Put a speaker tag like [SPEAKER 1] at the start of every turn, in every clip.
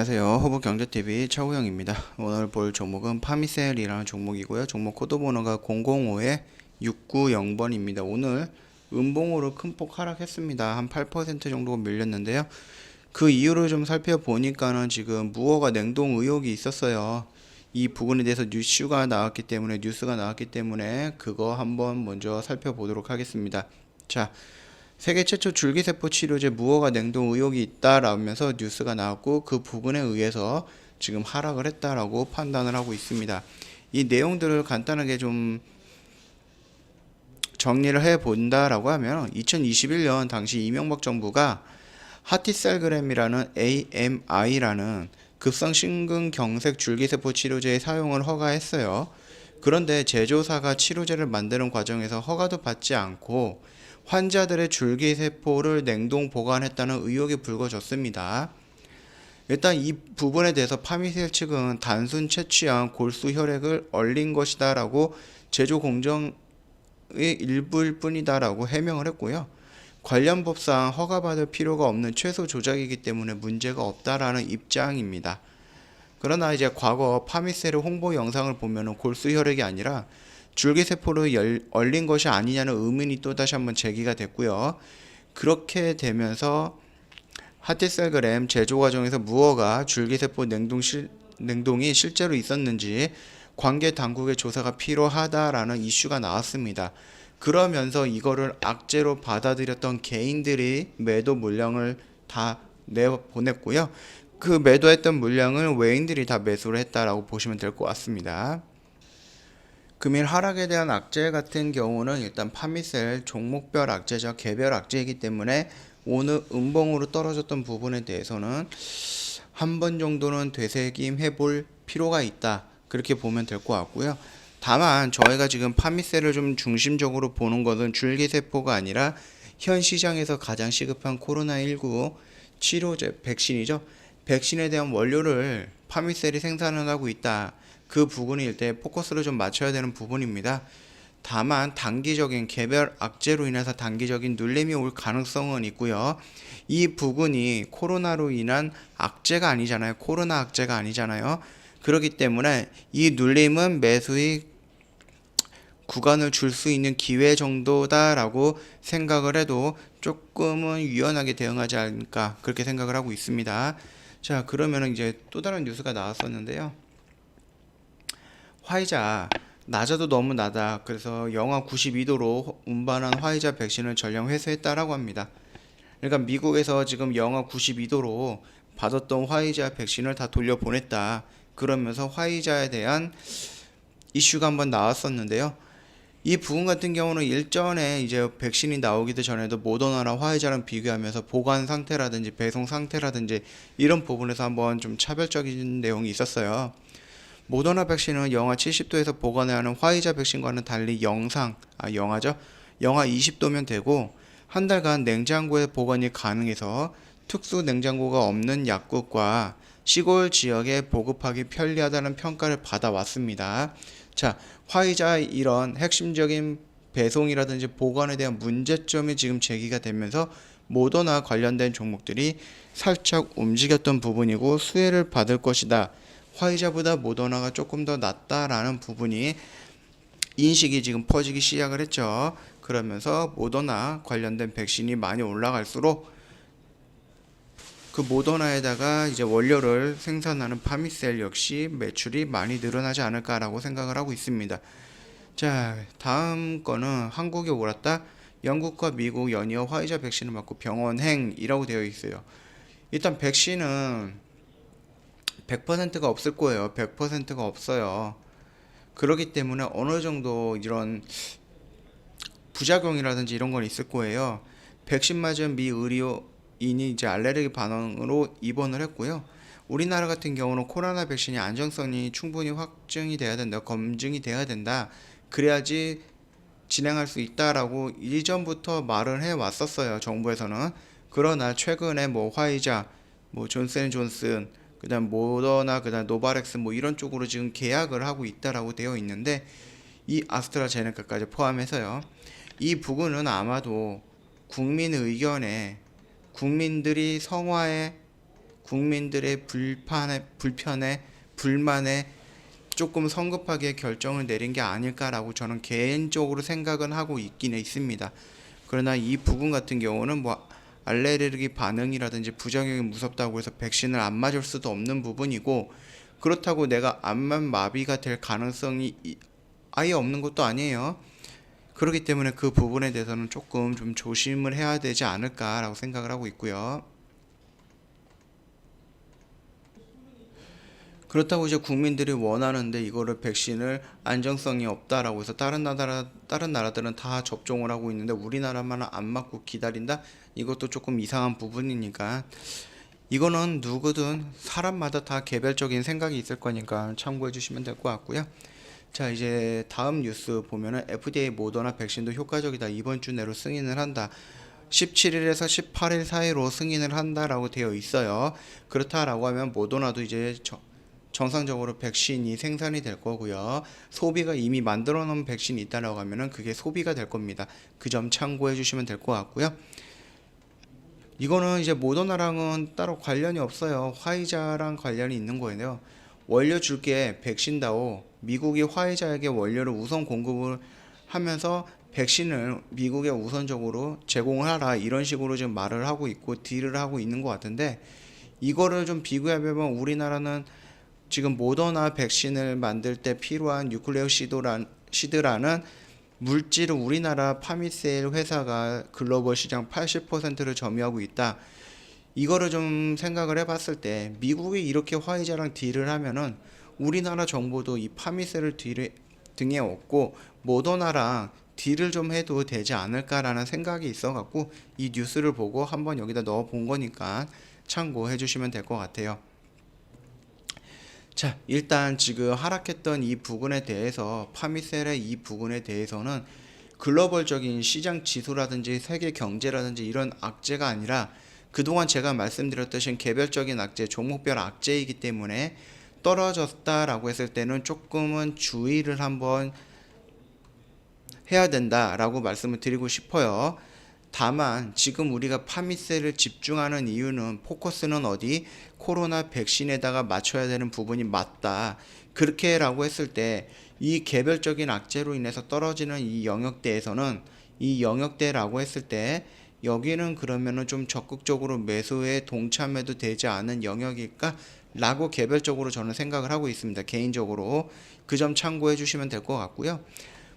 [SPEAKER 1] 안녕하세요. 허브경제TV 차우영입니다. 오늘 볼 종목은 파미셀이라는 종목이고요. 종목 코드 번호가 005-690번입니다. 오늘 음봉으로 큰 폭 하락했습니다. 한 8% 정도 밀렸는데요. 그 이유를 좀 살펴보니까는 지금 무허가 냉동 의혹이 있었어요. 이 부분에 대해서 뉴스가 나왔기 때문에 그거 한번 먼저 살펴보도록 하겠습니다. 자, 세계 최초 줄기세포 치료제 무허가 냉동 의혹이 있다라면서 뉴스가 나왔고 그 부분에 의해서 지금 하락을 했다라고 판단을 하고 있습니다. 이 내용들을 간단하게 좀 정리를 해 본다라고 하면 2021년 당시 이명박 정부가 하티셀그램이라는 AMI라는 급성 심근경색 줄기세포 치료제의 사용을 허가했어요. 그런데 제조사가 치료제를 만드는 과정에서 허가도 받지 않고 환자들의 줄기세포를 냉동 보관했다는 의혹이 불거졌습니다. 일단 이 부분에 대해서 파미셀 측은 단순 채취한 골수 혈액을 얼린 것이다 라고 제조 공정의 일부일 뿐이다 라고 해명을 했고요. 관련 법상 허가받을 필요가 없는 최소 조작이기 때문에 문제가 없다라는 입장입니다. 그러나 이제 과거 파미셀의 홍보 영상을 보면은 골수 혈액이 아니라 줄기세포를 얼린 것이 아니냐는 의문이 또다시 한번 제기가 됐고요. 그렇게 되면서 하티셀그램 제조 과정에서 무허가 줄기세포 냉동이 실제로 있었는지 관계 당국의 조사가 필요하다라는 이슈가 나왔습니다. 그러면서 이거를 악재로 받아들였던 개인들이 매도 물량을 다 내보냈고요. 그 매도했던 물량을 외인들이 다 매수를 했다라고 보시면 될 것 같습니다. 금일 하락에 대한 악재 같은 경우는 일단 파미셀 종목별 악재죠. 개별 악재이기 때문에 오늘 음봉으로 떨어졌던 부분에 대해서는 한 번 정도는 되새김해 볼 필요가 있다. 그렇게 보면 될 것 같고요. 다만 저희가 지금 파미셀을 좀 중심적으로 보는 것은 줄기세포가 아니라 현 시장에서 가장 시급한 코로나19 치료제, 백신이죠. 백신에 대한 원료를 파미셀이 생산을 하고 있다. 그 부분이 일단 포커스를 좀 맞춰야 되는 부분입니다. 다만 단기적인 개별 악재로 인해서 단기적인 눌림이 올 가능성은 있고요. 이 부분이 코로나로 인한 악재가 아니잖아요. 코로나 악재가 아니잖아요. 그렇기 때문에 이 눌림은 매수익 구간을 줄 수 있는 기회 정도다라고 생각을 해도 조금은 유연하게 대응하지 않을까 그렇게 생각을 하고 있습니다. 자, 그러면 이제 또 다른 뉴스가 나왔었는데요. 화이자 낮아도 너무 낮아. 그래서 영하 92도로 운반한 화이자 백신을 전량 회수했다라고 합니다. 그러니까 미국에서 지금 영하 92도로 받았던 화이자 백신을 다 돌려보냈다. 그러면서 화이자에 대한 이슈가 한번 나왔었는데요. 이 부분 같은 경우는 일전에 이제 백신이 나오기도 전에도 모더나랑 화이자랑 비교하면서 보관 상태라든지 배송 상태라든지 이런 부분에서 한번 좀 차별적인 내용이 있었어요. 모더나 백신은 영하 70도에서 보관해야 하는 화이자 백신과는 달리 영하 20도면 되고 한 달간 냉장고에 보관이 가능해서 특수 냉장고가 없는 약국과 시골 지역에 보급하기 편리하다는 평가를 받아왔습니다. 자, 화이자 이런 핵심적인 배송이라든지 보관에 대한 문제점이 지금 제기가 되면서 모더나 관련된 종목들이 살짝 움직였던 부분이고 수혜를 받을 것이다. 화이자보다 모더나가 조금 더 낫다라는 부분이 인식이 지금 퍼지기 시작을 했죠. 그러면서 모더나 관련된 백신이 많이 올라갈수록 그 모더나에다가 이제 원료를 생산하는 파미셀 역시 매출이 많이 늘어나지 않을까라고 생각을 하고 있습니다. 자, 다음 거는 한국에 올랐다. 영국과 미국 연이어 화이자 백신을 맞고 병원행이라고 되어 있어요. 일단 백신은 100%가 없을 거예요. 100%가 없어요. 그렇기 때문에 어느 정도 이런 부작용이라든지 이런 건 있을 거예요. 백신 맞은 미 의료인이 이제 알레르기 반응으로 입원을 했고요. 우리나라 같은 경우는 코로나 백신이 안정성이 충분히 확증이 돼야 된다. 검증이 돼야 된다. 그래야지 진행할 수 있다라고 이전부터 말을 해 왔었어요. 정부에서는. 그러나 최근에 뭐 화이자, 뭐 존슨앤존슨, 그다음 모더나, 그다음 노바렉스 뭐 이런 쪽으로 지금 계약을 하고 있다라고 되어 있는데 이 아스트라제네카까지 포함해서요. 이 부분은 아마도 국민 의견에 국민들이 국민들의 불편에 불만에 조금 성급하게 결정을 내린 게 아닐까라고 저는 개인적으로 생각은 하고 있긴 있습니다. 그러나 이 부분 같은 경우는 뭐 알레르기 반응이라든지 부작용이 무섭다고 해서 백신을 안 맞을 수도 없는 부분이고, 그렇다고 내가 암만 마비가 될 가능성이 아예 없는 것도 아니에요. 그렇기 때문에 그 부분에 대해서는 조금 좀 조심을 해야 되지 않을까라고 생각을 하고 있고요. 그렇다고 이제 국민들이 원하는데 이거를 백신을 안정성이 없다라고 해서 다른 나라들은 다 접종을 하고 있는데 우리나라만 안 맞고 기다린다? 이것도 조금 이상한 부분이니까 이거는 누구든 사람마다 다 개별적인 생각이 있을 거니까 참고해 주시면 될 것 같고요. 자, 이제 다음 뉴스 보면은 FDA 모더나 백신도 효과적이다. 이번 주 내로 승인을 한다. 17일에서 18일 사이로 승인을 한다라고 되어 있어요. 그렇다라고 하면 모더나도 이제 정상적으로 백신이 생산이 될 거고요. 소비가 이미 만들어 놓은 백신이 있다라고 하면은 그게 소비가 될 겁니다. 그 점 참고해 주시면 될 것 같고요. 이거는 이제 모더나랑은 따로 관련이 없어요. 화이자랑 관련이 있는 거예요. 원료 줄게 백신다오. 미국이 화이자에게 원료를 우선 공급을 하면서 백신을 미국에 우선적으로 제공을 하라, 이런 식으로 지금 말을 하고 있고 딜을 하고 있는 것 같은데, 이거를 좀 비교해보면 우리나라는 지금 모더나 백신을 만들 때 필요한 뉴클레오시드라는 물질을 우리나라 파미셀 회사가 글로벌 시장 80%를 점유하고 있다. 이거를 좀 생각을 해봤을 때 미국이 이렇게 화이자랑 딜을 하면은 우리나라 정부도 이 파미셀을 등에 업고 모더나랑 딜을 좀 해도 되지 않을까라는 생각이 있어갖고 이 뉴스를 보고 한번 여기다 넣어 본 거니까 참고해 주시면 될 것 같아요. 자, 일단 지금 하락했던 이 부분에 대해서 파미셀의 이 부분에 대해서는 글로벌적인 시장 지수라든지 세계 경제라든지 이런 악재가 아니라 그동안 제가 말씀드렸듯이 개별적인 악재, 종목별 악재이기 때문에 떨어졌다라고 했을 때는 조금은 주의를 한번 해야 된다라고 말씀을 드리고 싶어요. 다만 지금 우리가 파미셀을 집중하는 이유는 포커스는 어디? 코로나 백신에다가 맞춰야 되는 부분이 맞다. 그렇게라고 했을 때 이 개별적인 악재로 인해서 떨어지는 이 영역대에서는, 이 영역대라고 했을 때 여기는 그러면은 좀 적극적으로 매수에 동참해도 되지 않은 영역일까? 라고 개별적으로 저는 생각을 하고 있습니다. 개인적으로 그 점 참고해 주시면 될 것 같고요.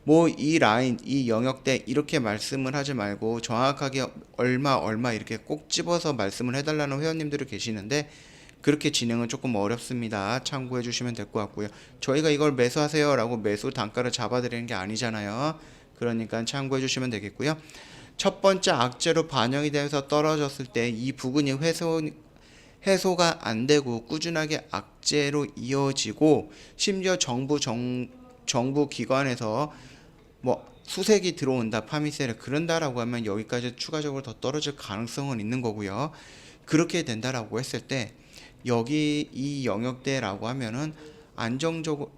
[SPEAKER 1] 뭐 이 라인, 이 영역대 이렇게 말씀을 하지 말고 정확하게 얼마 이렇게 꼭 집어서 말씀을 해달라는 회원님들이 계시는데 그렇게 진행은 조금 어렵습니다. 참고해 주시면 될 것 같고요. 저희가 이걸 매수하세요 라고 매수 단가를 잡아드리는 게 아니잖아요. 그러니까 참고해 주시면 되겠고요. 첫 번째 악재로 반영이 되면서 떨어졌을 때 이 부분이 해소가 안 되고 꾸준하게 악재로 이어지고, 심지어 정부 기관에서 뭐 수색이 들어온다, 파미셀에 그런다라고 하면 여기까지 추가적으로 더 떨어질 가능성은 있는 거고요. 그렇게 된다라고 했을 때 여기 이 영역대라고 하면은 안정적으로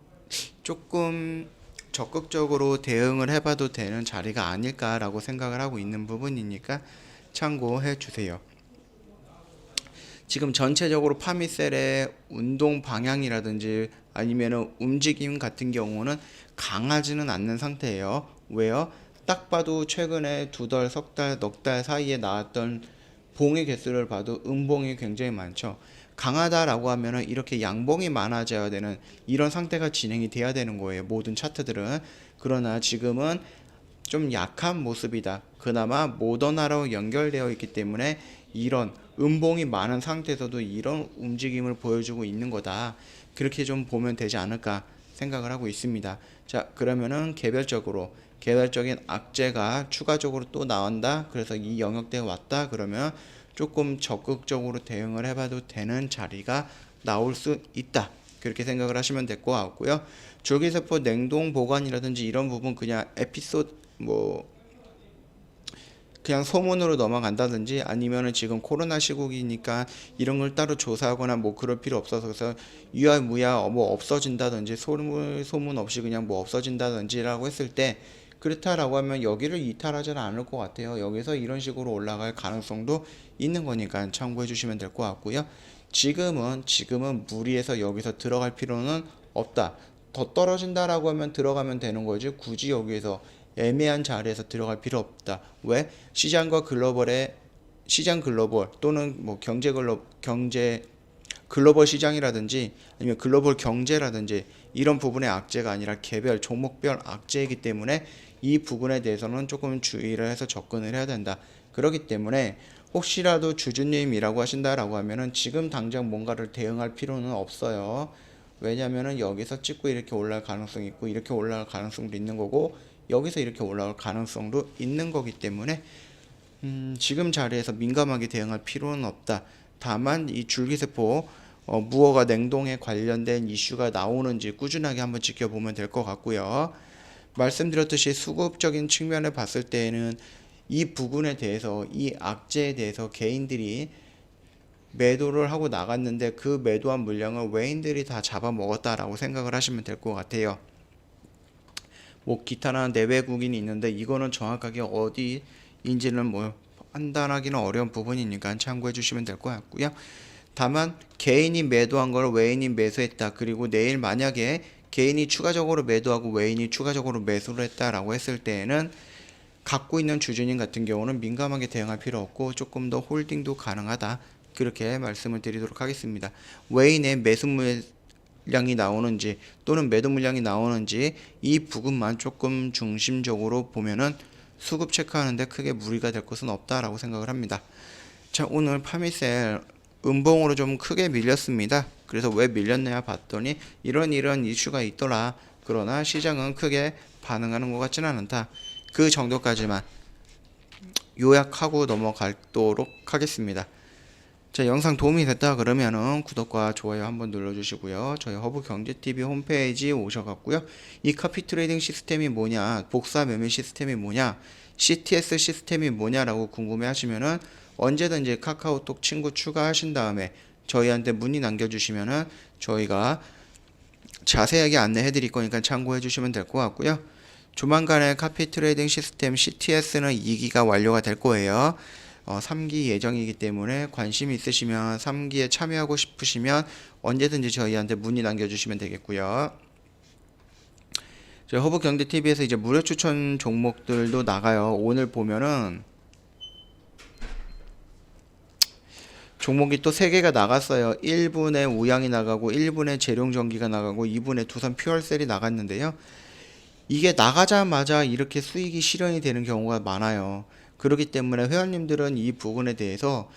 [SPEAKER 1] 조금 적극적으로 대응을 해봐도 되는 자리가 아닐까라고 생각을 하고 있는 부분이니까 참고해 주세요. 지금 전체적으로 파미셀의 운동 방향이라든지 아니면은 움직임 같은 경우는 강하지는 않는 상태예요. 왜요? 딱 봐도 최근에 2달, 3달, 넉 달 사이에 나왔던 봉의 개수를 봐도 음봉이 굉장히 많죠. 강하다라고 하면은 이렇게 양봉이 많아져야 되는 이런 상태가 진행이 돼야 되는 거예요. 모든 차트들은. 그러나 지금은 좀 약한 모습이다. 그나마 모더나로 연결되어 있기 때문에 이런 음봉이 많은 상태에서도 이런 움직임을 보여주고 있는 거다. 그렇게 좀 보면 되지 않을까 생각을 하고 있습니다. 자, 그러면은 개별적인 악재가 추가적으로 또 나온다. 그래서 이 영역대에 왔다. 그러면 조금 적극적으로 대응을 해봐도 되는 자리가 나올 수 있다. 그렇게 생각을 하시면 될 것 같고요. 줄기세포 냉동 보관이라든지 이런 부분 그냥 에피소드 그냥 소문으로 넘어간다든지 아니면은 지금 코로나 시국이니까 이런 걸 따로 조사하거나 뭐 그럴 필요 없어서 그래서 유야무야 뭐 없어진다든지 소문 없이 그냥 뭐 없어진다든지라고 했을 때 그렇다라고 하면 여기를 이탈하지는 않을 것 같아요. 여기서 이런 식으로 올라갈 가능성도 있는 거니까 참고해 주시면 될 것 같고요. 지금은 무리해서 여기서 들어갈 필요는 없다. 더 떨어진다라고 하면 들어가면 되는 거지. 굳이 여기에서 애매한 자리에서 들어갈 필요 없다. 왜? 시장 글로벌 또는 뭐 경제 글로벌 시장이라든지 아니면 글로벌 경제라든지 이런 부분의 악재가 아니라 개별 종목별 악재이기 때문에 이 부분에 대해서는 조금 주의를 해서 접근을 해야 된다. 그렇기 때문에 혹시라도 주주님이라고 하신다라고 하면은 지금 당장 뭔가를 대응할 필요는 없어요. 왜냐면은 여기서 찍고 이렇게 올라갈 가능성이 있고 이렇게 올라갈 가능성도 있는 거고 여기서 이렇게 올라갈 가능성도 있는 거기 때문에 지금 자리에서 민감하게 대응할 필요는 없다. 다만 이 줄기세포 무허가 냉동에 관련된 이슈가 나오는지 꾸준하게 한번 지켜보면 될 것 같고요. 말씀드렸듯이 수급적인 측면을 봤을 때에는 이 부분에 대해서 이 악재에 대해서 개인들이 매도를 하고 나갔는데 그 매도한 물량을 외인들이 다 잡아먹었다라고 생각을 하시면 될 것 같아요. 뭐 기타나 내외국인이 있는데 이거는 정확하게 어디인지는 뭐 판단하기는 어려운 부분이니까 참고해 주시면 될 것 같고요. 다만 개인이 매도한 걸 외인이 매수했다. 그리고 내일 만약에 개인이 추가적으로 매도하고 외인이 추가적으로 매수를 했다라고 했을 때에는 갖고 있는 주주님 같은 경우는 민감하게 대응할 필요 없고 조금 더 홀딩도 가능하다. 그렇게 말씀을 드리도록 하겠습니다. 외인의 매수 물량이 나오는지 또는 매도 물량이 나오는지 이 부분만 조금 중심적으로 보면은 수급 체크하는데 크게 무리가 될 것은 없다라고 생각을 합니다. 자, 오늘 파미셀 음봉으로 좀 크게 밀렸습니다. 그래서 왜 밀렸냐 봤더니 이런 이슈가 있더라. 그러나 시장은 크게 반응하는 것 같지는 않다. 그 정도까지만 요약하고 넘어가도록 하겠습니다. 자, 영상 도움이 됐다 그러면은 구독과 좋아요 한번 눌러주시고요. 저희 허브경제TV 홈페이지 오셔갖고요. 이 카피 트레이딩 시스템이 뭐냐, 복사 매매 시스템이 뭐냐, CTS 시스템이 뭐냐라고 궁금해 하시면은 언제든지 카카오톡 친구 추가하신 다음에 저희한테 문의 남겨주시면은 저희가 자세하게 안내해 드릴 거니까 참고해 주시면 될 것 같고요. 조만간에 카피 트레이딩 시스템 CTS는 2기가 완료가 될 거예요. 3기 예정이기 때문에 관심 있으시면 3기에 참여하고 싶으시면 언제든지 저희한테 문의 남겨주시면 되겠고요. 저희 허브경제TV에서 이제 무료 추천 종목들도 나가요. 오늘 보면은 종목이 또 3개가 나갔어요. 1분에 우양이 나가고 1분에 재룡전기가 나가고 2분에 두산 퓨얼셀이 나갔는데요. 이게 나가자마자 이렇게 수익이 실현이 되는 경우가 많아요. 그렇기 때문에 회원님들은 이 부분에 대해서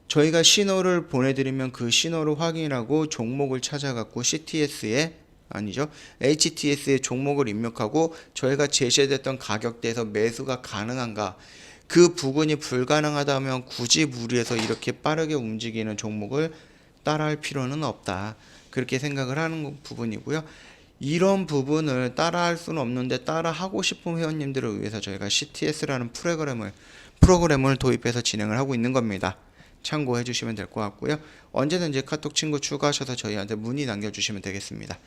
[SPEAKER 1] 저희가 신호를 보내드리면 그 신호를 확인하고 종목을 찾아갖고 HTS에 종목을 입력하고 저희가 제시했던 가격대에서 매수가 가능한가, 그 부분이 불가능하다면 굳이 무리해서 이렇게 빠르게 움직이는 종목을 따라할 필요는 없다. 그렇게 생각을 하는 부분이고요. 이런 부분을 따라할 수는 없는데 따라하고 싶은 회원님들을 위해서 저희가 CTS라는 프로그램을 도입해서 진행을 하고 있는 겁니다. 참고해 주시면 될 것 같고요. 언제든지 카톡 친구 추가하셔서 저희한테 문의 남겨주시면 되겠습니다.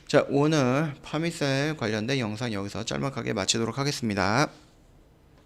[SPEAKER 1] 자, 오늘 파미셀 관련된 영상 여기서 짤막하게 마치도록 하겠습니다.